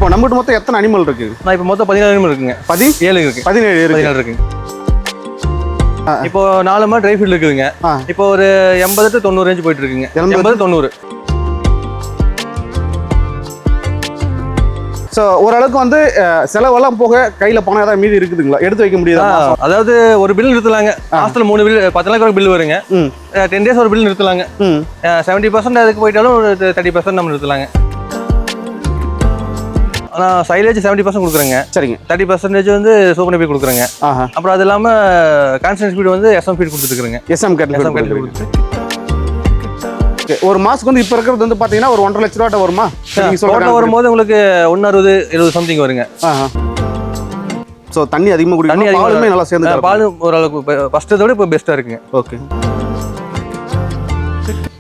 இப்போ நம்மகிட்ட மொத்தம் எத்தனை அனிமல் இருக்கு? நான் இப்போ மொத்தம் 17 அனிமல் இருக்குங்க. 17 இருக்கு. 17 இருக்குங்க. இப்போ 4 மாதிரி ட்ரை ஃபீல்ட் இருக்குதுங்க. இப்போ ஒரு 80 to 90 ரேஞ்ச் போயிட்டு இருக்குங்க. 80 90. ஸோ ஓரளவுக்கு வந்து செலவெல்லாம் போக கையில் பணம் ஏதாவது மீதி இருக்குதுங்களா? எடுத்து வைக்க முடியுதா? அதாவது ஒரு பில் நிறுத்தலாங்க. மாசத்துல 3 பில் 10 நாளைக்கு ஒரு பில் வருங்க. 10 days ஒரு பில் நிறுத்தலாங்க. 70% அதுக்கு போயிட்டாலும் ஒரு 30% நம்ம நிறுத்தலாங்க. ஆனால் சைலேஜ் 70% கொடுக்குறேங்க. சரிங்க. 30% வந்து சூப்பர் நெப்பி கொடுக்குறேங்க. அப்புறம் அது இல்லாமல் கான்ஸ்டன்ட் ஸ்பீட் வந்து எஸ்எம் ஃபீட் கொடுத்துருக்குறேங்க. எஸ்எம் கொடுத்து ஒரு மாசத்துக்கு வந்து இப்போ இருக்கிறது வந்து பார்த்தீங்கன்னா ஒரு 1.5 லட்ச ரூபா வருமா? டோட்டல் வரும்போது உங்களுக்கு 160 70 சம்திங் வருங்க. ஸோ தண்ணி அதிகமாக குடிக்கும். தண்ணி அதிகமாக நல்லா சேர்ந்து பால் ஓரளவுக்கு ஃபர்ஸ்ட்டை விட இப்போ பெஸ்ட்டாக இருக்குங்க. ஓகே.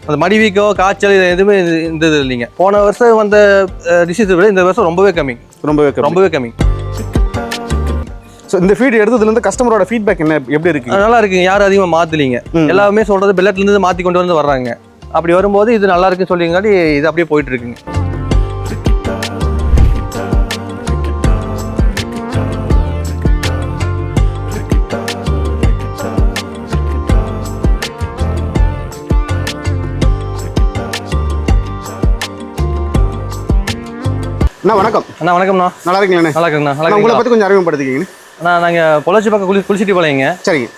அந்த மடி வீக்கோ காய்ச்சல் இது எதுவுமே இந்த இது இல்லைங்க. போன வருஷம் வந்த டிசீஸ் விட இந்த வருஷம் ரொம்பவே கம்மி. ரொம்பவே கம்மி. ஸோ இந்த ஃபீட் எடுத்ததுலேருந்து கஸ்டமரோட ஃபீட்பேக் என்ன எப்படி இருக்கு? நல்லா இருக்குங்க. யாரும் அதிகமாக மாற்றலீங்க. எல்லாருமே சொல்கிறது பெல்லட்லேருந்து மாற்றி கொண்டு வந்து வர்றாங்க. அப்படி வரும்போது இது நல்லா இருக்குன்னு சொல்லிங்காட்டி இது அப்படியே போயிட்டு இருக்குங்க. அண்ணா வணக்கம். அண்ணா வணக்கம்ண்ணா. நல்லா இருக்கீங்களா? நல்லா இருக்குங்கண்ணா. நல்லா உங்களை பற்றி கொஞ்சம் அறிமுகப்படுத்திக்கிங்க. நாங்கள் பொள்ளாச்சி பக்கம் குளிச்சிட்டு பாளையங்க. சரிங்க.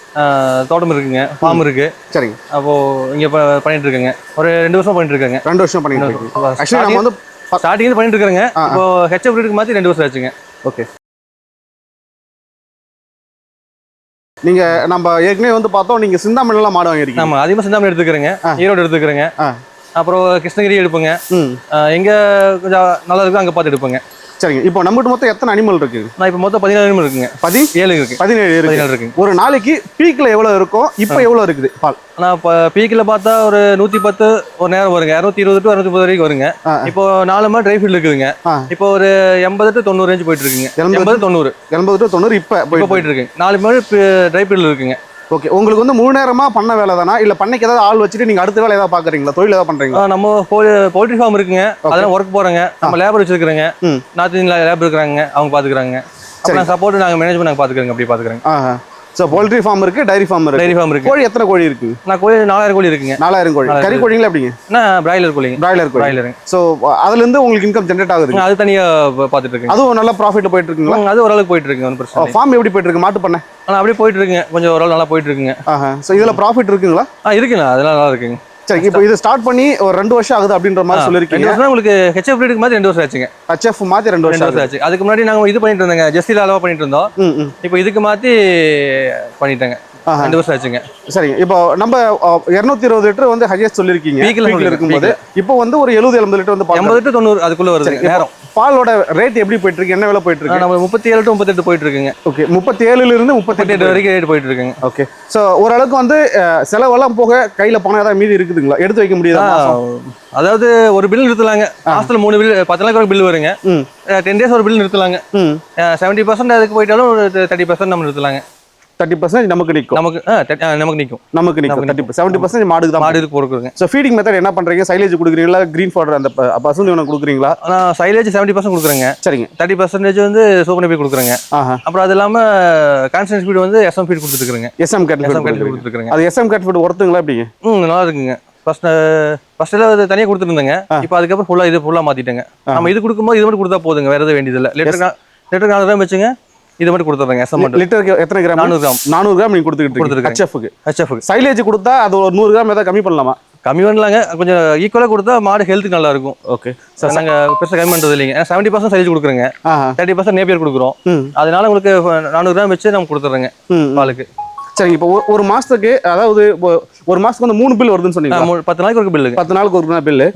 தோட்டம் இருக்குங்க, ஃபார்ம் இருக்கு. சரிங்க. அப்போது இங்கே பண்ணிட்டு இருக்கேங்க. ஒரு 2 வருஷம் பண்ணிட்டு இருக்காங்க. 2 வருஷம் பண்ணிட்டு இருக்கேன். ஆக்சுவலி நம்ம வந்து ஸ்டார்டிங் பண்ணிட்டு இருக்காங்க. இப்போ ஹெச்எஃப் ரேட்டுக்கு மாற்றி 2 வருஷம் ஆச்சுங்க. ஓகே. நீங்கள் நம்ம ஏற்கனவே வந்து பார்த்தோம், நீங்கள் சிந்தாமணிலாம் மாடு வாங்கிருக்கீங்க. ஆமாம், அதிகமாக சிந்தாமணி எடுத்துக்கிறேங்க. ஈரோடு எடுத்துக்கிறேங்க. அப்புறம் கிருஷ்ணகிரி எடுப்பேங்க. எங்கே கொஞ்சம் நல்லா இருக்கும் அங்கே பார்த்து எடுப்பேங்க. சரிங்க. இப்போ நம்மகிட்ட மொத்தம் எத்தனை அனிமல் இருக்கு? நான் இப்போ மொத்தம் 17 அனிமல் இருக்குங்க. 17 இருக்கு. 17 இருக்கு. ஒரு நாளைக்கு பீக்ல எவ்வளவு இருக்கும்? இப்போ எவ்வளவு இருக்குது பால்? நான் இப்போ பீக்கில் பார்த்தா ஒரு 110 ஒரு நேரம் வருங்க. 220 to 230 வரைக்கும் வருங்க. இப்போ 4 மாதிரி ட்ரை ஃபீல்ட் இருக்குதுங்க. இப்போ ஒரு 80 to 90 ரேஞ்ச் போயிட்டு இருக்குங்க. 80 to 90 இப்போ போயிட்டு இருக்கு. 4 மாதிரி ட்ரை ஃபீல்ட் இருக்குங்க. ஓகே. உங்களுக்கு வந்து முழு நேரமா பண்ண வேலை தானா, இல்ல பண்ணைக்கு ஏதாவது ஆள் வச்சுட்டு நீங்க அடுத்த வேலை ஏதாவது பாக்குறீங்களா, தொழில் ஏதாவது பண்றீங்களா? நம்ம போல்ட்ரி ஃபார்ம் இருக்குங்க, அதெல்லாம் ஒர்க் போறேங்க. நம்ம லேபர் வச்சிருக்கிறேங்க. நார்த் இந்தியன் லேபர் இருக்கிறாங்க, அவங்க பாத்துக்கிறாங்க. அப்புறம் சப்போர்ட் நாங்க மேனேஜ்மெண்ட் நாங்க பாத்துக்கிறோங்க. அப்படி பாத்துக்கிறேங்க. ஸோ போல்ட்ரி ஃபார்ம் இருக்கு, டைரி ஃபார்ம் இருக்கு. கோழி எத்தனை கோழி இருக்கு? நான் கோழி 4000 கோழி இருக்குங்க. 4000 கோழி. கறி கோழிங்களா எப்படிங்க? பிராய்லர் கோழிங்க. பிராய்லர். ஸோ அதுல இருந்து உங்களுக்கு இன்கம் ஜெனரேட் ஆகுது? அது தனியா பாத்துட்டு இருக்கேன். அதுவும் நல்ல ப்ராஃபிட்ல போயிட்டு இருக்குங்களா? அது ஓரளவுக்கு போயிட்டு இருக்கு. ஒன்றும் பிரச்சனை. ஃபார்ம் எப்படி போயிட்டு இருக்கு? மாட்டு பண்ணை அப்படியே போயிட்டு இருக்குங்க. கொஞ்சம் ஓரளவு நல்லா போயிட்டு இருக்குங்க. ஸோ இதுல ப்ராஃபிட் இருக்குங்களா? இருக்குண்ணா, அதெல்லாம் நல்லா இருக்குங்க. சரி. இப்போ இது ஸ்டார்ட் பண்ணி ஒரு 2 வருஷம் ஆகுது அப்படின்ற மாதிரி சொல்லிருக்கீங்க. 2 வருஷம் உங்களுக்கு ஹெச்எஃப் ரேட்டுக்கு மாதிரி 2 வருஷம் ஆச்சுங்க. ஹெச்எஃப் மாத்தி 2 வருஷம் ஆச்சு. அதுக்கு முன்னாடி நாங்க இது பண்ணிட்டு இருந்தோங்க, ஜெஸ்டில அளவா பண்ணிட்டு இருந்தோம். இப்போ இதுக்கு மாத்தி பண்ணிட்டேங்க. 2 வருஷம் ஆச்சுங்க. சரிங்க. இப்போ நம்ம 220 லிட்டர் வந்து ஹையஸ்ட் சொல்லிருக்கீங்க பீக்ல இருக்கும்போது. இப்போ வந்து ஒரு 70 லிட்டர் வந்து 80 to 90 அதுக்குள்ள வருது நேரம். பாலோட ரேட் எப்படி போயிட்டு இருக்கு? என்ன விலை போயிட்டு இருக்கு? நம்ம 37 to 38 போயிட்டு இருக்குங்க. ஓகே. 37 இருந்து 38 வரைக்கும் ரேட் போயிட்டு இருக்குங்க. ஓகே. சோ ஓரளவுக்கு வந்து செலவெல்லாம் போக கையில பணம் ஏதாவது மீதி இருக்குதுங்களா? எடுத்து வைக்க முடியுதா? அதாவது ஒரு பில் நிறுத்தலாங்க. மாசத்துல 3 பில் 10 நாளைக்கு ஒரு பில் வருங்க. 10 days ஒரு பில் நிறுத்தலாங்க. 70% அதுக்கு போயிட்டாலும் ஒரு 30% நம்ம நிறுத்தலாங்க. 30% நமக்கு நிக்கும். நமக்கு நிக்கும். 70% மாடுக்கு தான். மாடுக்கு போடுறோங்க. சோ ஃபீடிங் மெத்தட் என்ன பண்றீங்க? சைலேஜ் கொடுக்குறீங்களா, கிரீன் ஃபோடர் அந்த பசுந்தீவனம் கொடுக்குறீங்களா? நான் சைலேஜ் 70% கொடுக்குறேங்க. சரிங்க. 30% வந்து சூப்பர் நெப்பி கொடுக்குறேங்க. அப்புறம் அது இல்லாம கான்ஸ்டன்ட் ஸ்பீட் வந்து எஸ்எம் ஃபீட் கொடுத்துருக்கேங்க. எஸ்எம் கேட் கொடுத்துருக்கேங்க. அது எஸ்எம் கேட் ஃபீட் ஒர்த்துங்களா எப்படிங்க? நல்லா இருக்குங்க. ஃபர்ஸ்ட் எல்லாம் தனியாக கொடுத்துருந்தேங்க. இப்போ அதுக்கப்புறம் ஃபுல்லா மாத்திட்டேங்க. நம்ம இது கொடுக்கும்போது இது மட்டும் கொடுத்தா போதுங்க, வேற எதுவும் வேண்டியதில்லை. லிட்டர் 4 கிராம் வச்சுங்க. இது மட்டும் கொடுத்துறேங்க. லிட்டருக்கு எத்தனை கிராம்? 400 கிராம் நீங்க கொடுத்துருக்கீங்க. ஹெச்எஃப்க்கு சைலேஜ் கொடுத்தா அது ஒரு 100 கிராம் ஏதாவது கம்மி பண்ணலாமா? கம்மி பண்ணலாங்க. கொஞ்சம் ஈக்குவலா கொடுத்தா மாடு ஹெல்த்துக்கு நல்லா இருக்கும். ஓகே. நாங்க பெருசாக கம்மி பண்றது இல்லைங்க. 70% சைலேஜ் கொடுக்குறேங்க. 30% நேப்பியர் கொடுக்குறோம். அதனால உங்களுக்கு 400 கிராம் வச்சு நம்ம கொடுத்துறேங்க பாலுக்கு. சரிங்க. இப்போ ஒரு மாசத்துக்கு, அதாவது ஒரு மாசத்துக்கு வந்து 3 பில் வருதுன்னு சொன்னீங்க. 10 நாளைக்கு ஒரு பில்லு. 10 நாளுக்கு ஒரு பில்லு.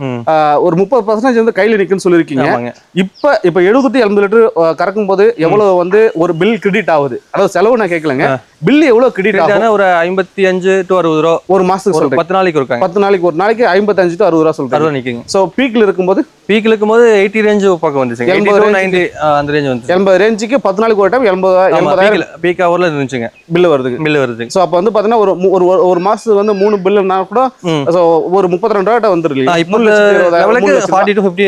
ஒரு 30% வந்து கையில நிக்குன்னு சொல்லிருக்கீங்க. இப்ப 70 to 80 லிட்டர் கறக்கும் போது எவ்வளவு வந்து ஒரு பில் கிரெடிட் ஆகுது? அதாவது செலவு நான் கேட்கலங்க, பில் எவ்வளவு கிரெடிட் ஆகுது? ஒரு 55 to 60 ரூபா ஒரு மாசத்துக்கு சொல்றேன். 10 நாளைக்கு இருக்காங்க. 10 நாளைக்கு ஒரு நாளைக்கு 55 to 60 ரூபா சொல்றேன் நிக்குங்க. சோ பீக்ல இருக்கும்போது 80 ரேஞ்ச் பக்கம் வந்துச்சு. 80 90 அந்த ரேஞ்ச் வந்து 80 ரேஞ்சுக்கு 10 நாளைக்கு ஒரு டைம் 80 பீக் ஹவர்ல இருந்துச்சுங்க. பில் வருது. சோ அப்ப வந்து பாத்தீங்கன்னா ஒரு மாசத்துக்கு வந்து 3 பில்லுனா கூட ஒரு 32 ரூபாய் வந்துருக்கு. இப்போ லெவலுக்கு 40 to 50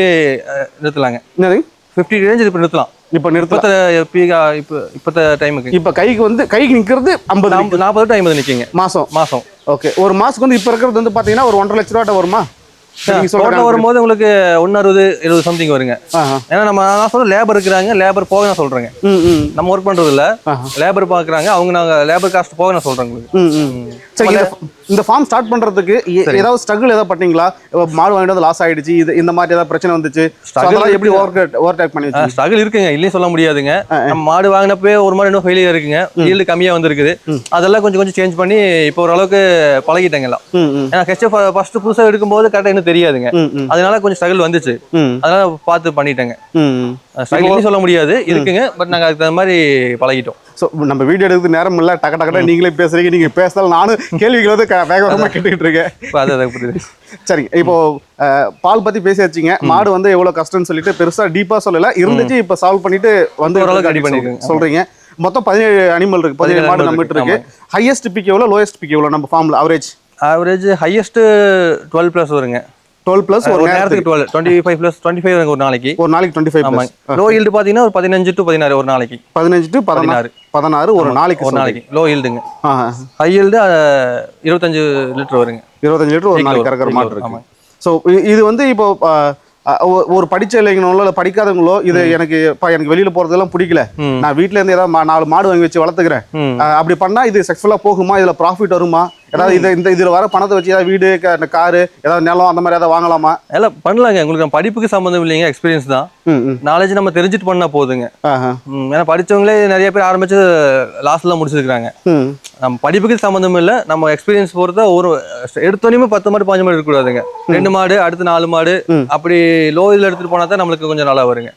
நிறுத்தலாங்க. என்னது 50 ரேஞ்ச் இப்போ நிறுத்தலாம். இப்போ நிறுத்த இப்போ டைமுக்கு இப்போ கைக்கு நிற்கிறது 50 40 to 50 நிற்குங்க மாதம். ஓகே, ஒரு மாதத்துக்கு வந்து இப்போ இருக்கிறது வந்து பார்த்தீங்கன்னா ஒரு 1.5 லட்ச ரூபாட்ட வருமா? டோட்டல் வரும்போது உங்களுக்கு 160-70 சம்திங் வருங்க. ஏன்னா நான் சொல்ல லேபர் இருக்கிறாங்க, லேபர் போக நான் சொல்றேங்க. நம்ம ஒர்க் பண்றது இல்ல, லேபர் பாக்குறாங்க, அவங்க நாங்க லேபர் காஸ்ட் போக நான் சொல்றேன் உங்களுக்கு. சரி, இந்த ஃபார்ம் ஸ்டார்ட் பண்றதுக்கு ஏதாவது ஸ்ட்ரகிள் ஏதாவது பண்ணீங்களா? மாடு வாங்கிட்டு வந்து லாஸ் ஆயிடுச்சு, இந்த மாதிரி ஏதாவது பிரச்சனை வந்துச்சு, அதெல்லாம் எப்படி ஓவர் டேக் பண்ணி? ஸ்ட்ரகிள் இருக்குங்க, இல்லையே சொல்ல முடியாதுங்க. நம்ம மாடு வாங்கினப்பே ஒரு மாதிரி இன்னும் ஃபெயிலியர் இருக்குங்க, ஈல்டு கம்மியா வந்துருக்குது. அதெல்லாம் கொஞ்சம் சேஞ்ச் பண்ணி இப்போ ஓரளவுக்கு பழகிட்டாங்க எல்லாம். ஏன்னா ஹெச்எஃப் ஃபர்ஸ்ட் புதுசா எடுக்கும்போது கரெக்டா இன்னும் தெரியாதுங்க, அதனால கொஞ்சம் ஸ்ட்ரகிள் வந்துச்சு. அதனால பார்த்து பண்ணிட்டேங்க. ஸ்ட்ரகிள் சொல்ல முடியாது, இருக்குங்க, பட் நாங்க அதுக்கு தகுந்த மாதிரி பழகிட்டோம். ஸோ நம்ம வீடியோ எடுக்கிறது நேரம் இல்லை, டக்கு நீங்களே பேசுறீங்க, நீங்க பேசினாலும் நானும் கேள்விகள் வந்து வேகமாக கேட்டுக்கிட்டு இருக்கேன். சரி, இப்போ பால் பத்தி பேசியாச்சுங்க. மாடு வந்து எவ்வளவு கஷ்டம்னு சொல்லிட்டு பெருசா டீப்பா சொல்லல, இருந்துச்சு இப்போ சால்வ் பண்ணிட்டு வந்து சொல்றீங்க. மொத்தம் 17 அனிமல் இருக்கு, 17 மாடு நம்ம இருக்கு. ஹையஸ்ட் பிக் எவ்வளோ, லோயஸ்ட் பிக் எவ்வளோ நம்ம ஃபார்ம்ல? ஆவரேஜ் ஹையஸ்ட் 12+ வருங்க. 12+ ஒரு நேரத்துக்கு 25+ 25 ஒரு நாளைக்கு. 25. லோ ஈல்டு பாத்தீங்கன்னா ஒரு 15 to 16 ஒரு நாளைக்கு. 15 to 16 ஒரு நாளைக்கு லோ ஈல்டுங்க. ஹை ஈல்டு 25 லிட்டர் வருங்க. 25 லிட்டர் ஒரு நாளைக்கு கறக்கிற மாடு இருக்கு. ஸோ இது வந்து இப்போ ஒரு படிச்ச இளைஞர்களோ இல்லை படிக்காதவங்களோ இது எனக்கு வெளியில போறதெல்லாம் பிடிக்கல, நான் வீட்டுல இருந்து ஏதாவது 4 மாடு வாங்கி வச்சு வளர்த்துக்கிறேன், அப்படி பண்ணா இது சக்சஸ்ஃபுல்லா போகுமா, இதுல ப்ராஃபிட் வருமா, ஏதாவது இதுல வர பணத்தை வச்சு ஏதாவது வீடு, காரு, ஏதாவது நிலம் அந்த மாதிரி ஏதாவது வாங்கலாமா? எல்லாம் பண்ணலாங்க. உங்களுக்கு நம்ம படிப்புக்கு சம்மந்தம் இல்லைங்க, எக்ஸ்பீரியன்ஸ் தான். நாலேஜ் நம்ம தெரிஞ்சுட்டு பண்ணா போதுங்க. ஏன்னா படிச்சவங்களே நிறைய பேர் ஆரம்பிச்சு லாஸ்ட்ல முடிச்சிருக்காங்க. நம்ம படிப்புக்கு சம்மந்தம் இல்லை, நம்ம எக்ஸ்பீரியன்ஸ் பொறுத்த ஒரு எடுத்தோனையுமே 10 மாடு 5 மாடு இருக்கக்கூடாதுங்க. 2 மாடு அடுத்து 4 மாடு அப்படி லோ இதுல எடுத்துட்டு போனா தான் நம்மளுக்கு கொஞ்சம் நல்லா வருங்க.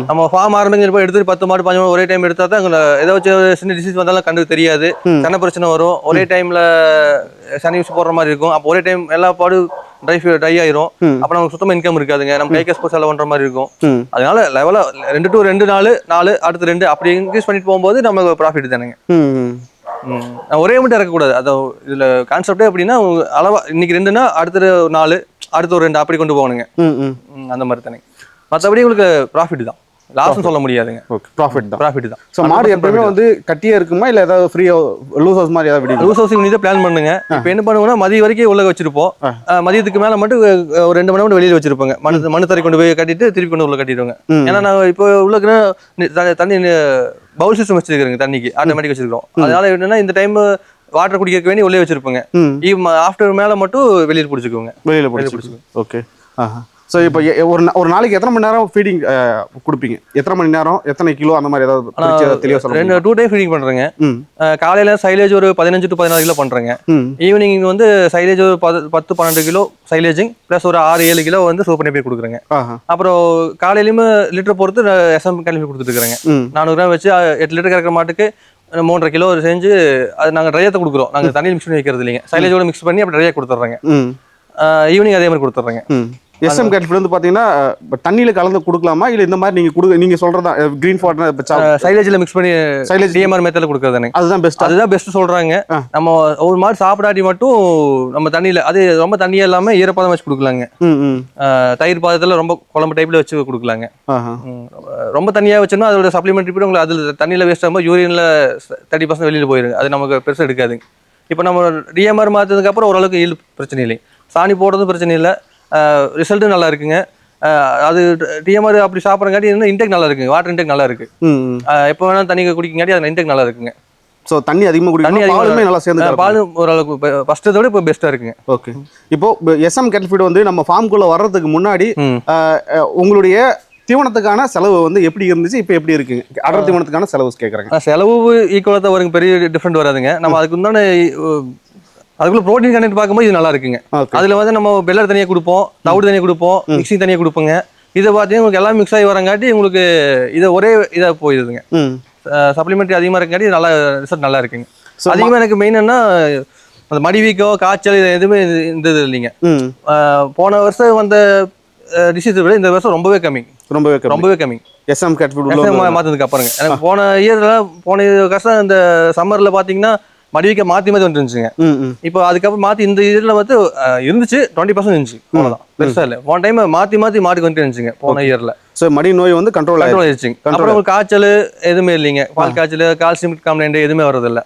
நம்ம ஃபார்ம் ஆரம்பிச்சு எடுத்து 10 மாடு 5 மாடு ஒரே டைம் எடுத்தா தான் ஏதாச்சும் சின்ன டிசீஸ் வந்தாலும் கண்டு தெரியாது, சன பிரச்சனை வரும். ஒரே டைம்ல சனி யூஸ் போடுற மாதிரி இருக்கும். அப்போ ஒரே டைம் எல்லா பாடு ட்ரை ஆயிரும். அப்ப நமக்கு சுத்தமா இன்கம் இருக்காதுங்க, நம்ம கை காசு செலவு பண்ற மாதிரி இருக்கும். அதனால லெவலா 2 to 2 4 அடுத்து 2 அப்படி இன்க்ரீஸ் பண்ணிட்டு போகும்போது நமக்கு ப்ராஃபிட் தானுங்க. ஒரே மட்டும் இறக்கக்கூடாது, அது இதுல கான்செப்டே எப்படின்னா அளவா இன்னைக்கு 2னா அடுத்த 4 அடுத்த ஒரு 2 அப்படி கொண்டு போகணுங்க. அந்த மாதிரி தானே. மற்றபடி உங்களுக்கு ப்ராஃபிட் தான், லாஸ்ட்னு சொல்ல முடியாதுங்க. ப்ராஃபிட் தான். ஸோ மாடு எப்பவுமே வந்து கட்டியே இருக்குமா இல்லை ஏதாவது ஃப்ரீயா லூஸ் ஹவுஸ் மாதிரி ஏதாவது விடுங்க? லூஸ் ஹவுசிங் நீங்க பிளான் பண்ணுங்க. இப்போ என்ன பண்ணுவோம்னா மதிய வரைக்கும் உள்ள வச்சிருப்போம், மதியத்துக்கு மேல மட்டும் ஒரு 2 மணி நேரம் வெளியில வச்சிருப்பாங்க. மண் தரை கொண்டு போய் கட்டிட்டு திருப்பி கொண்டு உள்ள கட்டிடுவாங்க. ஏன்னா நான் இப்போ உள்ள தண்ணி பவுல் சிஸ்டம் வச்சிருக்கிறேங்க, தண்ணிக்கு ஆட்டோமேட்டிக் வச்சிருக்கோம். அதனால என்னன்னா இந்த டைம் வாட்டர் குடிக்க வேண்டி உள்ளே வச்சிருப்பாங்க, ஆஃப்டர் மேல மட்டும் வெளியில பிடிச்சிக்குவோங்க. ஓகே. ஸோ இப்போ ஒரு நாளைக்கு எத்தனை மணி நேரம் ஃபீடிங் கொடுப்பீங்க? எத்தனை மணி நேரம், எத்தனை கிலோ, அந்த மாதிரி ஏதாவது தெளிவாக சொல்லுங்க. 2 டைம் ஃபீடிங் பண்றேங்க. காலையில சைலேஜ் ஒரு 15 to 16 கிலோ பண்றேங்க. ஈவினிங் வந்து சைலேஜ் ஒரு 10-12 கிலோ சைலேஜிங் பிளஸ் ஒரு 6-7 கிலோ வந்து சோப் பண்ணி போய் கொடுக்குறேங்க. அப்புறம் காலையிலுமே லிட்டர் பொறுத்து எஸ்எம் கிளம்பி கொடுத்துட்டு இருக்கிறேங்க. 400 கிராம் வச்சு 8 லிட்டர் கறக்கிற மாட்டுக்கு 3.5 கிலோ செஞ்சு அது நாங்கள் ட்ரையத்தை கொடுக்குறோம். நாங்கள் தண்ணி மிக்ஸ் பண்ணி வைக்கிறது இல்லைங்க, சைலேஜோட மிக்ஸ் பண்ணி அப்படி ட்ரையாக கொடுத்துட்றேங்க. ஈவினிங் அதே மாதிரி கொடுத்துட்றேங்க. எஸ்எம் கேட்ஃபீட் வந்து பாத்தீங்கன்னா தண்ணியில கலந்து கொடுக்கலாமா இல்ல இந்த மாதிரி நீங்க சொல்றதா கிரீன் வாட்டர் சைலேஜ்ல மிக்ஸ் பண்ணி சைலேஜ் டிஎம்ஆர் மெத்தட்ல கொடுக்கறதானே? அதுதான் பெஸ்ட் சொல்றாங்க. நம்ம ஒரு மாதிரி சாப்பிடாட்டி மட்டும் நம்ம தண்ணியில அது ரொம்ப தண்ணியா இல்லாம ஈரப்பதம் வச்சு கொடுக்கலாங்க. தயிர் பாதத்துல ரொம்ப குழம்பு டைப்ல வச்சு கொடுக்கலாங்க. ரொம்ப தண்ணியா வச்சோம்னா அதோட சப்ளிமெண்ட்ரி போய் உங்களுக்கு அதுல தண்ணியில வேஸ்ட் ஆகும்போது யூரின்ல 30% வெளியில போயிருங்க, அது நமக்கு பெருசா எடுக்காதுங்க. இப்போ நம்ம டிஎம்ஆர் மாத்ததுக்கு அப்புறம் ஓரளவுக்கு ஈல்டு பிரச்சனை இல்லை, சாணி போடுறதும் பிரச்சனை இல்லை, ரிசல்ட்டும் நல்லா இருக்குங்க. அது டிஎம்ஆர் அப்படி சாப்பிட்றங்காட்டி இன்டெக் நல்லா இருக்குங்க, வாட்டர் இன்டெக் நல்லா இருக்கு. எப்போ வேணாலும் தண்ணி குடிக்கங்காட்டி அது இன்டெக் நல்லா இருக்குங்க. ஸோ தண்ணி அதிகமாக குடிக்கணும், பாலுமே நல்லா சேர்ந்து பால் ஓரளவுக்கு ஃபர்ஸ்ட்டை விட இப்போ பெஸ்ட்டாக இருக்குங்க. ஓகே. இப்போ எஸ்எம் கேட்டில் ஃபீட் வந்து நம்ம ஃபார்முக்குள்ளே வர்றதுக்கு முன்னாடி உங்களுடைய தீவனத்துக்கான செலவு வந்து எப்படி இருந்துச்சு, இப்போ எப்படி இருக்குங்க? அடர் தீவனத்துக்கான செலவு கேட்குறாங்க. செலவு ஈக்குவலாக தான் வருங்க, பெரிய டிஃப்ரெண்ட் வராதுங்க. நம்ம அதுக்கு முன்னாடி அதுக்குள்ள ப்ரோட்டீன் கண்டென்ட் பார்க்கும்போது இது நல்லா இருக்குங்க. அதுல வந்து நம்ம பெல்லர் தனியாக கொடுப்போம், தவிடு தனியாக கொடுப்போம், மிக்சிங் தனியாக கொடுப்போங்க. இதை பார்த்தீங்கன்னா உங்களுக்கு எல்லாம் மிக்ஸ் ஆகி வரங்காட்டி உங்களுக்கு இதை ஒரே இதாக போயிடுதுங்க. சப்ளிமெண்ட்ரி அதிகமாக இருக்கங்காட்டி நல்லா ரிசல்ட் நல்லா இருக்குங்க. அதிகமாக எனக்கு மெயின் என்ன அந்த மடி வீக்கோ காய்ச்சல் இது எதுவுமே இந்த இது இல்லைங்க. போன வருஷம் வந்த டிசீஸ் விட இந்த வருஷம் ரொம்பவே கம்மி. எஸ்எம் கேட்ஃபீட் மாற்றதுக்கு அப்புறங்க எனக்கு போன வருஷம் இந்த சம்மர்ல பார்த்தீங்கன்னா மடிவிக்க மாத்தி வந்துருந்துச்சுங்க. இப்போ அதுக்கப்புறம் மாத்தி இந்த இதுல வந்து இருந்துச்சு 20% இருந்துச்சு, அவ்வளவுதான், பெருசா இல்லை. போன டைம் மாத்தி மாட்டுக்கு வந்துட்டு இருந்துச்சுங்க போன இயர்ல. ஸோ மடி நோய் வந்து கண்ட்ரோல் ஆயிடுச்சு. அப்புறம் ஒரு காய்ச்சல் எதுவுமே இல்லைங்க. பால் காய்ச்சல், கால்சியம் கம்ப்ளைண்ட் எதுவுமே வரதில்லை.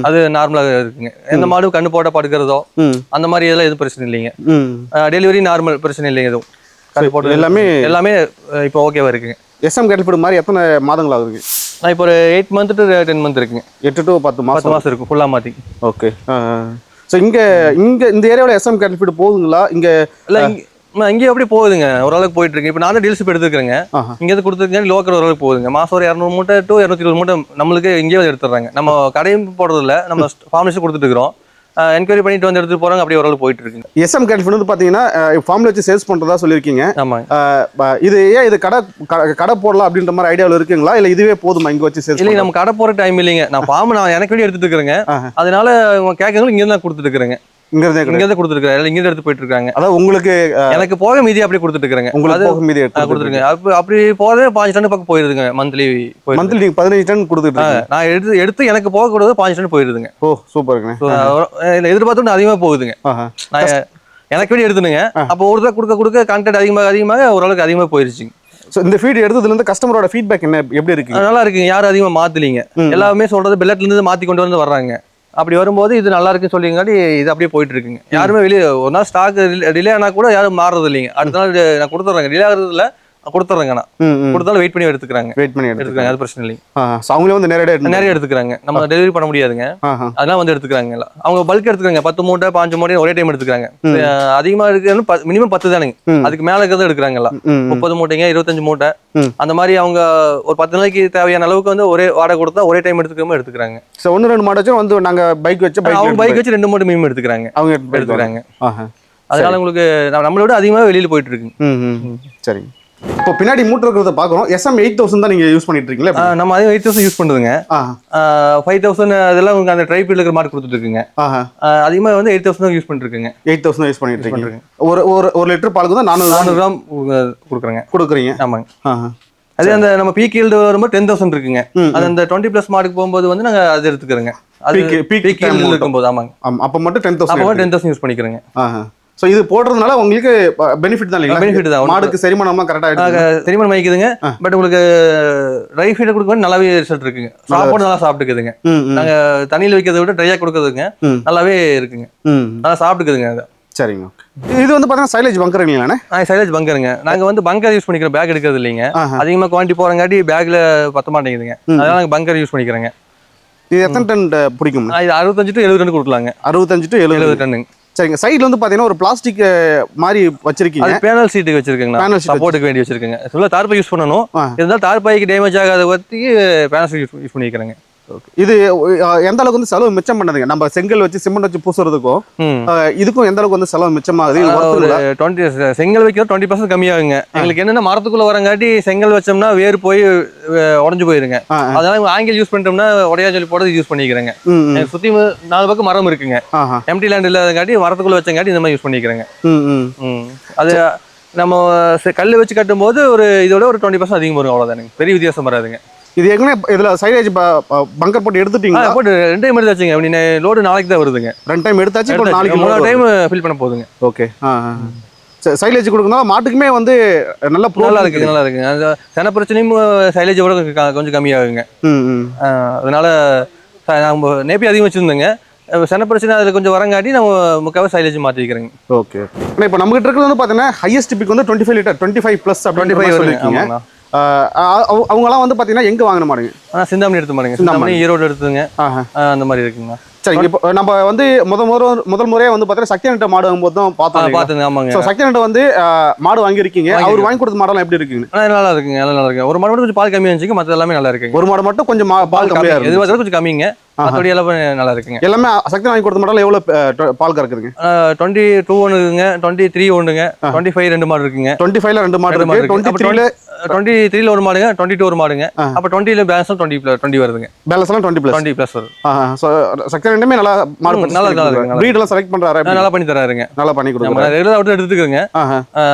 அது நார்மலாக இருக்குங்க. எந்த மாடு கண்ணு போட படுக்கிறதோ அந்த மாதிரி இதெல்லாம் எதுவும் பிரச்சனை இல்லைங்க. டெலிவரி நார்மல், பிரச்சனை இல்லைங்க. எதுவும் கண்ணு போட்டு எல்லாமே இப்போ ஓகேவா இருக்குங்க. எஸ்எம் கேட்டில் ஃபீட் மாதிரி எத்தனை மாதங்கள் ஆகுதுங்க? நான் இப்போ ஒரு 8 month to 10 month இருக்குங்க. 8 to 10 மாதம் இருக்கும் ஃபுல்லாக மாற்றி. ஓகே. ஸோ இங்கே இந்த ஏரியாவில் எஸ்எம் கேட்டில் ஃபீட் போகுதுங்களா? இங்கே இல்லை, இங்கே எப்படி போகுதுங்க, ஓரளவுக்கு போயிட்டு இருக்கு. இப்போ நானும் டீல்ஷிப் எடுத்துக்கிறேங்க. இங்கே கொடுத்துருக்கேன், லோக்கல் ஓரளவுக்கு போகுதுங்க. மாதம் ஒரு 200 மூட்டை to 220 மூட்டை நம்மளுக்கு இங்கேயே எடுத்துடுறாங்க. நம்ம கடையும் போடுறது இல்லை, நம்ம ஃபார்மஸும் கொடுத்துட்டு இருக்கிறோம். என்கொயரி பண்ணிட்டு வந்து எடுத்துட்டு போறாங்க. அப்படியே ஓரளவு போயிட்டு இருக்கு. எஸ்எம் கேட்டில் வந்து பாத்தீங்கன்னா ஃபார்ம்ல வச்சு சேல்ஸ் பண்றதா சொல்லியிருக்கீங்க. இது ஏன் இது கடை போடலாம் அப்படின்ற மாதிரி ஐடியாவில் இருக்குங்களா, இல்ல இதுவே போதுமா இங்க வச்சு சேல்ஸ்? இல்லை, நம்ம கடை போற டைம் இல்லைங்க. நான் ஃபார்ம் எனக்கு வேண்டி எடுத்துட்டு இருக்கிறேங்க. அதனால கேட்கறவங்க இங்க தான் கொடுத்துட்டு இருக்கிறேங்க. இங்க கொடுத்துருக்காங்க, இங்க எடுத்து போயிட்டு இருக்காங்க. அதாவது உங்களுக்கு எனக்கு போக மீதி அப்படியே கொடுத்துட்டு இருக்காங்க. உங்களுக்கு மீதி கொடுத்துருக்காங்க. அப்படி போதே 5 டன் பக்கம் போயிருதுங்க. மந்த்லி 15 டன் கொடுத்துட்டு நான் எடுத்து எனக்கு போக கூடாது 5 டன் போயிருதுங்க. ஓ சூப்பருங்க. எதிர்பார்த்து அதிகமா போகுதுங்க. எனக்கு வேண்டி எடுத்துனுங்க. அப்போ ஒரு தடவை கொடுக்க கான்டெக்ட் அதிகமாக ஓரளவுக்கு அதிகமாக போயிருச்சுங்க. ஸோ இந்த ஃபீட் எடுத்ததுல இருந்து கஸ்டமரோட ஃபீட்பேக் என்ன, எப்படி இருக்கு? நல்லா இருக்குங்க. யாரும் அதிகமாக மாத்தலீங்க. எல்லாமே சொல்றது பெல்லட்ல இருந்து மாத்தி கொண்டு வந்து வர்றாங்க. அப்படி வரும்போது இது நல்லா இருக்குன்னு சொல்லிங்காட்டி இது அப்படியே போயிட்டு இருக்குங்க. யாருமே வெளியே ஒரு நாள் ஸ்டாக் டிலே ஆனா கூட யாரும் மாறுறது இல்லைங்க. அடுத்த நாள் நான் கொடுத்துட்றேங்க. டிலே ஆகுறது இல்லை, கொடுத்துட்றேங்க. நான் கொடுத்தாலும் வெயிட் பண்ணி எடுத்துக்கிறாங்க. அது பிரச்சனை இல்லைங்க. அவங்களே வந்து நிறைய எடுத்துக்கிறாங்க. நம்ம டெலிவரி பண்ண முடியாதுங்க. அதெல்லாம் வந்து எடுத்துக்கிறாங்க. அவங்க பல்க் எடுத்துக்கிறாங்க. 10 மூட்டை 5 மூட்டை ஒரே டைம் எடுத்துக்கிறாங்க. அதிகமா இருக்கு மினிமம் 10 தானுங்க. அதுக்கு மேல இருக்கிறத எடுக்கிறாங்க. 30 மூட்டைங்க, 25 மூட்டை அந்த மாதிரி. அவங்க ஒரு 10 நாளைக்கு தேவையான அளவுக்கு வந்து ஒரே வாடகை கொடுத்தா ஒரே டைம் எடுத்துக்கிறாங்க. 1-2 மாடு வந்து நாங்க பைக் வச்சு அவங்க பைக் வச்சு 2 மூட்டை மினிமம் எடுத்துக்கிறாங்க. அவங்க எடுத்துக்கிறாங்க. அதனால உங்களுக்கு நம்மளோட அதிகமாக வெளியில போயிட்டு இருக்கு. சரி. இப்போ பின்னாடி மூட்டை இருக்கிறத பார்க்குறோம். எஸ்எம் 8000 தான் நீங்க யூஸ் பண்ணிட்டு இருக்கீங்களா? நம்ம அதே 8000 யூஸ் பண்ணுதுங்க. 5000 அதெல்லாம் உங்களுக்கு அந்த ட்ரைபீல் இருக்கிற மாதிரி கொடுத்துட்டு இருக்குங்க. அதிகமா வந்து 8000 தான் யூஸ் பண்ணிட்டு இருக்குங்க. 8000 தான் யூஸ் பண்ணிட்டு இருக்கீங்க. ஒரு லிட்டர் பாலுக்கு தான் 400 கிராம் கொடுக்குறீங்க. ஆமாங்க. அதே அந்த நம்ம பீக் ஈல்டு வரும்போது 10,000 இருக்குங்க. அது அந்த 20+ மாடுக்கு போகும்போது வந்து நாங்க அது எடுத்துக்கிறோங்க. அது பீக் ஈல்டு இருக்கும்போது. ஆமாங்க. அப்ப மட்டும் 10,000 யூஸ் பண்ணிக்கிறோங்க. ஸோ இது போடுறதுனால உங்களுக்கு பெனிஃபிட் தான் இல்லைங்களா? பெனிஃபிட் தான். மாடுக்கு செரிமானம்லாம் கரெக்டாக செரிமானம் ஆகிக்குதுங்க. பட் உங்களுக்கு ட்ரை ஃபீட் கொடுக்க நல்லாவே ரிசல்ட் இருக்குங்க. சாப்பாடு நல்லா சாப்பிட்டுக்குதுங்க. நாங்கள் தண்ணியில் வைக்கிறத விட ட்ரையாக கொடுக்குறதுங்க நல்லாவே இருக்குங்க. நல்லா சாப்பிட்டுக்குதுங்க. அதை சரிங்க. இது வந்து பார்த்தீங்கன்னா சைலேஜ் பங்கர் இல்லைங்களாண்ணே? சைலேஜ் பங்கருங்க. நாங்கள் வந்து பங்கர் யூஸ் பண்ணிக்கிறோம். பேக் எடுக்கிறது இல்லைங்க. அதிகமாக குவான்டிட்டி போகிறங்காட்டி பேக்கில் பத்த மாட்டேங்குதுங்க. அதனால நாங்கள் பங்கர் யூஸ் பண்ணிக்கிறோங்க. இது எத்தனை டன் பிடிக்கும்? இது 65 to 70 டன் கொடுக்கலாங்க. 65 to 70 டன்னுங்க. சரிங்க. சைடுல வந்து பாத்தீங்கன்னா ஒரு பிளாஸ்டிக் மாதிரி வச்சிருக்கீங்க. அது பேனல் சீட்டுக்கு வச்சிருக்கீங்க. பேனல் சப்போர்ட்டுக்கு வேண்டி வச்சிருக்கீங்க. சொல்ல தார்பாய் யூஸ் பண்ணணும். இருந்தாலும் தார்பாய்க்கு டேமேஜ் ஆகாத பத்தி பேனல் சீட் யூஸ் பண்ணிக்கிறேங்க. இது எந்த அளவுக்கு வந்து செலவு மிச்சம் பண்ணதுங்க? நம்ம செங்கல் வச்சு சிமெண்ட் வச்சு பூசுறதுக்கும் இதுக்கும் எந்த அளவுக்கு வந்து செலவு மிச்சமாகுது? செங்கல் வைக்கிறது 20% கம்மியாகுங்க. எங்களுக்கு என்னன்னா மரத்துக்குள்ள வரங்காட்டி செங்கல் வச்சோம்னா வேறு போய் உடஞ்சு போயிருங்க. அதனால ஆங்கிள் யூஸ் பண்ணிட்டோம்னா உடையா சொல்லி போட யூஸ் பண்ணிக்கிறேங்க. சுத்தி 4 பக்கம் மரம் இருக்குங்க. எம்டி லேண்ட் இல்லாதங்காட்டி மரத்துக்குள்ள வச்சங்காட்டி இந்த மாதிரி யூஸ் பண்ணிக்கிறேங்க. அது நம்ம கல் வச்சு கட்டும் போது இதோட ஒரு 20% அதிகம் வரும். அவ்வளவுதானுங்க. பெரிய வித்தியாசம் வராதுங்க. இது ஏற்கனவே இதுல சைலேஜ் பங்கர் போட்டு எடுத்துட்டீங்களா? போட்டு 2 டைம் எடுத்தாச்சுங்க. லோடு நாளைக்கு தான் வருதுங்க. 2 டைம் எடுத்தாச்சு. இப்போ நாளைக்கு 3 டைம் ஃபில் பண்ண போகுதுங்க. ஓகே. சைலேஜ் கொடுக்கணும் மாட்டுக்குமே வந்து நல்லா இருக்குங்க. நல்லா இருக்குங்க. அந்த சென பிரச்சனையும் சைலேஜ் விட கொஞ்சம் கம்மியாகுங்க. அதனால நம்ம நேப்பி அதிகம் வச்சிருந்தோங்க. சென பிரச்சனை அதில் கொஞ்சம் வரங்காட்டி நம்ம முக்காவே சைலேஜ் மாற்றி வைக்கிறேங்க. ஓகே. இப்போ நம்ம கிட்ட இருக்கிறது வந்து பார்த்தீங்கன்னா ஹையஸ்ட் பிக் வந்து 25 லிட்டர் 25+ 25 சொல்லியிருக்கீங்க. அவங்கலாம் வந்து பாத்தீங்கன்னா எங்க வாங்கின மாடுங்க? சிந்தாமணி எடுத்து மாடுங்க. சிந்தாமணி ஈரோடு எடுத்துங்க. அந்த மாதிரி இருக்குங்க. சரிங்க. இப்போ நம்ம வந்து முதல் முறையா வந்து பாத்தீங்கன்னா சக்தி நட்ட மாடு வாங்கும்போது தான் பார்த்தோம். ஆமாங்க. சக்தி நட்ட வந்து மாடு வாங்கியிருக்கீங்க. அவர் வாங்கி கொடுத்த மாடெல்லாம் எப்படி இருக்குங்க? நல்லா இருக்குங்க. நல்லா இருக்கு. ஒரு மாடு மட்டும் கொஞ்சம் பால் கம்மியா இருந்துச்சு. மற்ற எல்லாமே நல்லா இருக்குங்க. ஒரு மாடு மட்டும் கொஞ்சம் பால் கம்மியா இருக்கு. இது கொஞ்சம் கம்மிங்க. மற்றபடி எல்லாமே நல்லா இருக்குங்க. எல்லாமே சக்தி வாங்கி கொடுத்த மாடல எவ்வளவு பால் கறக்குதுங்க? 22 ஒண்ணுங்க, 23 ஒண்ணுங்க, 25 2 மாடு இருக்குங்க. 25ல 2 மாடு இருக்கு. 23ல ஒரு மாடுங்க, 22 ஒரு மாடுங்க. அப்ப 20ல பேலன்ஸ் 20 வருதுங்க. பேலன்ஸ் 20+ வருது. சோ சக்தி ரெண்டுமே நல்லா மாடு நல்லா இருக்கு. பிரீட் எல்லாம் செலக்ட் பண்றாரு. நல்லா பண்ணி தராருங்க. நல்லா பண்ணி கொடுக்குறாரு. ரெகுலரா அவுட் எடுத்துக்கங்க.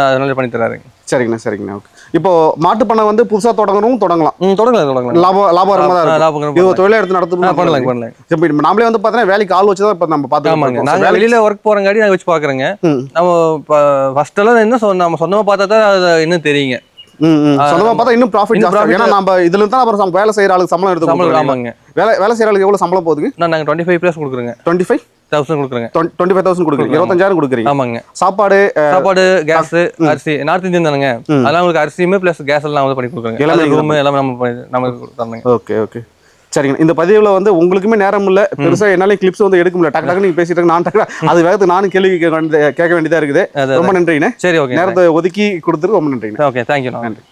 அதனால பண்ணி தராருங்க. சரிங்கண்ணா. சரிங்கண்ணா. ஓகே. இப்போ மாட்டு பண்ணை வந்து புதுசா தொடங்கலாம். தொடங்கலாம். லாபகரமா தான் இருக்கும். இது தொழிலை எடுத்து நடத்தணும். பண்ணலாம். நாமளே வந்து பாத்தீங்கன்னா வேலைக்கு ஆள் வச்சுதான் இப்ப நம்ம பாத்துக்கோங்க. நாங்க வெளியில ஒர்க் போறங்காடி நாங்க வச்சு பாக்குறேங்க. நம்ம ஃபர்ஸ்ட் எல்லாம் என்ன நம்ம சொந்தமா பார்த்தா தான் அது இன்னும் தெரியுங்க. சொந்தமா பார்த்தா இன்னும் ப்ராஃபிட் ஜாஸ்தி. ஏன்னா நம்ம இதுல இருந்து தான் அப்புறம் வேலை செய்யற ஆளுக்கு சம்பளம் எடுத்து ஆமாங்க. வேலை செய்யற ஆளுக்கு எவ்வளவு சம்பளம் போகுதுங்க? நாங்க 25+ கொடுக்குறோங்க. 25,000 கொடுக்குறேங்க. 25,000 கொடுக்குறீங்க. 25,000 கொடுக்குறீங்க. ஆமாங்க. சாப்பாடு, கேஸ், அரிசி நார்த் இந்தியன் தானுங்க. அதெல்லாம் உங்களுக்கு அரிசியுமே பிளஸ் கேஸ் எல்லாம் வந்து பண்ணி கொடுக்குறேங்க. எல்லாமே ரூம் எல்லாமே நம்ம தரணுங்க. ஓகே ஓகே சரிங்க. இந்த பதிவுல வந்து உங்களுக்குமே நேரம் இல்ல, பெருசா என்னால கிளிப்ஸ் வந்து எடுக்க முடியல. டக்கு டக்கு நீங்க பேசிட்டு நான் அது வேகத்து நானும் கேள்வி கேட்க வேண்டியதா இருக்குது. ரொம்ப நன்றிண்ணே. சரி, ஓகே. நேரத்தை ஒதுக்கி கொடுத்துருக்கு ரொம்ப நன்றிண்ணே. Okay, thank you. நன்றி.